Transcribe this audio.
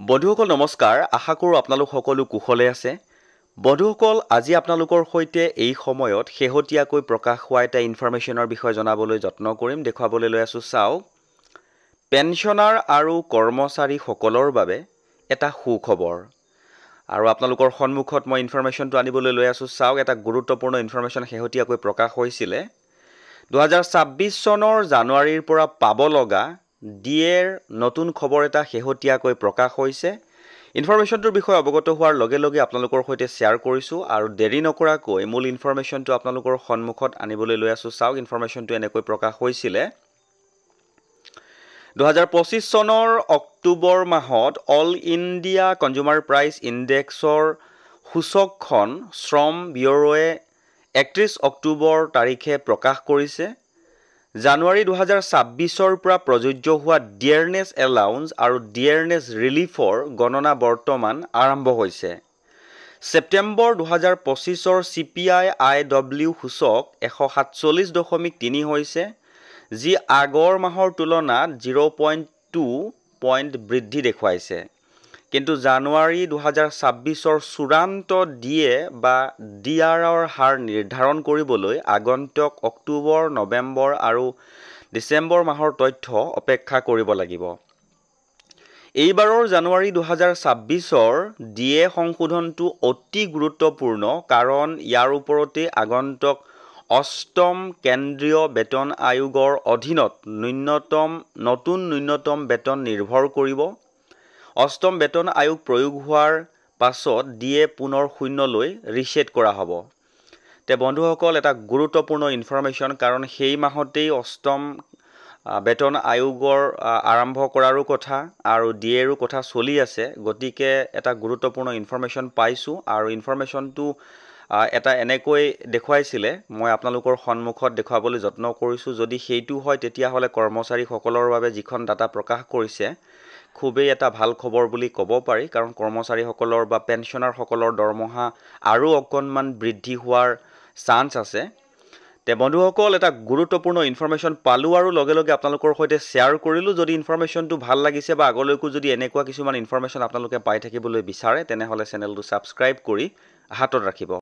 বন্ধুসকল নমস্কাৰ আশা কৰোঁ আপোনালোক সকলো কুশলে আছে বন্ধুসকল আজি আপোনালোকৰ সৈতে এই সময়ত শেহতীয়াকৈ প্ৰকাশ হোৱা এটা ইনফৰমেশ্যনৰ বিষয়ে জনাবলৈ যত্ন কৰিম দেখুৱাবলৈ লৈ আছো চাওক পেনশনাৰ আৰু কৰ্মচাৰী সকলৰ বাবে এটা সুখবৰ আৰু আপোনালোকৰ সন্মুখত মই ইনফৰমেশ্যনটো আনিবলৈ লৈ আছো চাওক এটা গুৰুত্বপূৰ্ণ ইনফৰমেশ্যন শেহতীয়াকৈ প্ৰকাশ হৈছিল 2026 চনৰ জানুৱাৰীৰ পৰা পাব লগা ডিএৰ নতুন খবৰ এটা শেহতীয়াকৈ প্ৰকাশ হৈছে ইনফৰমেশ্যনটোৰ বিষয়ে অৱগত হোৱাৰ লগে লগে আপোনালোকৰ সৈতে শ্বেয়াৰ কৰিছো আৰু দেৰি নকৰাকৈ মূল ইনফৰমেশ্যনটো আপোনালোকৰ সন্মুখত আনিবলৈ লৈ আছো চাওক ইনফৰমেশ্যনটো এনেকৈ প্ৰকাশ হৈছিল 2025 চনৰ অক্টোবৰ মাহত অল ইণ্ডিয়া কনজিউমাৰ প্ৰাইচ ইনডেক্সৰ সূচকখন শ্ৰম ব্যুৰোৱে 31 অক্টোবৰ তাৰিখে প্ৰকাশ কৰিছে জানুৱাৰী 2026 ৰ পৰা প্ৰযোজ্য হোৱা ডিয়াৰনেছ এলাউন্স আৰু ডিয়াৰনেছ ৰিলিফৰ গণনা বৰ্তমান আৰম্ভ হৈছে সেপ্টেম্বৰ 2025 ৰ CPI IW সূচক 147.3 হৈছে যি আগৰ মাহৰ তুলনাত 0.2 পইণ্ট বৃদ্ধি দেখুৱাইছে কিন্তু জানুৱাৰী 2026 ৰ চূড়ান্ত ডিএ বা ডিআৰৰ হাৰ নিৰ্ধাৰণ কৰিবলৈ আগন্তুক অক্টোবৰ নৱেম্বৰ আৰু ডিসেম্বৰ মাহৰ তথ্য অপেক্ষা কৰিব লাগিব এইবাৰৰ জানুৱাৰী 2026 ৰ ডিএ সংশোধনটো অতি গুৰুত্বপূৰ্ণ কাৰণ ইয়াৰ ওপৰতে আগন্তুক অষ্টম কেন্দ্ৰীয় বেতন আয়োগৰ অধীনত নতুন ন্যূনতম বেতন নিৰ্ভৰ কৰিব অষ্টম বেতন আয়োগ প্ৰয়োগ হোৱাৰ পাছত ডিএ পুনৰ শূন্যলৈ ৰিসেট কৰা হ'ব তে বন্ধুসকল এটা গুৰুত্বপূৰ্ণ ইনফৰমেশ্যন কাৰণ সেই মাহতেই অষ্টম বেতন আয়োগৰ আৰম্ভ কৰাৰো কথা আৰু ডিএৰো কথা চলি আছে গতিকে এটা গুৰুত্বপূৰ্ণ ইনফৰমেশ্যন পাইছো আৰু ইনফৰমেশ্যনটো এটা এনেকৈ দেখুৱাইছিলে মই আপোনালোকৰ সন্মুখত দেখুৱাবলৈ যত্ন কৰিছো যদি সেইটো হয় তেতিয়া হলে কৰ্মচাৰী সকলৰ বাবে যিখন ডাটা প্ৰকাশ কৰিছে খুবেই এটা ভাল খবৰ বুলি ক'ব পাৰি কাৰণ কৰ্মচাৰী সকলৰ বা পেনশনাৰ সকলৰ দৰমহা আৰু অকনমান বৃদ্ধি হোৱাৰ চান্স আছে তে বন্ধুসকল এটা গুৰুত্বপূৰ্ণ ইনফৰমেশ্যন পালো আৰু লগে লগে আপোনালোকৰ সৈতে শ্বেয়াৰ কৰিলো যদি ইনফৰমেশ্যনটো ভাল লাগিছে বা আগলৈকো যদি এনেকুৱা কিছুমান ইনফৰমেশ্যন আপোনালোকে পাই থাকিবলৈ বিচাৰে তেনেহলে চেনেলটো সাবস্ক্ৰাইব কৰি হাতত ৰাখিব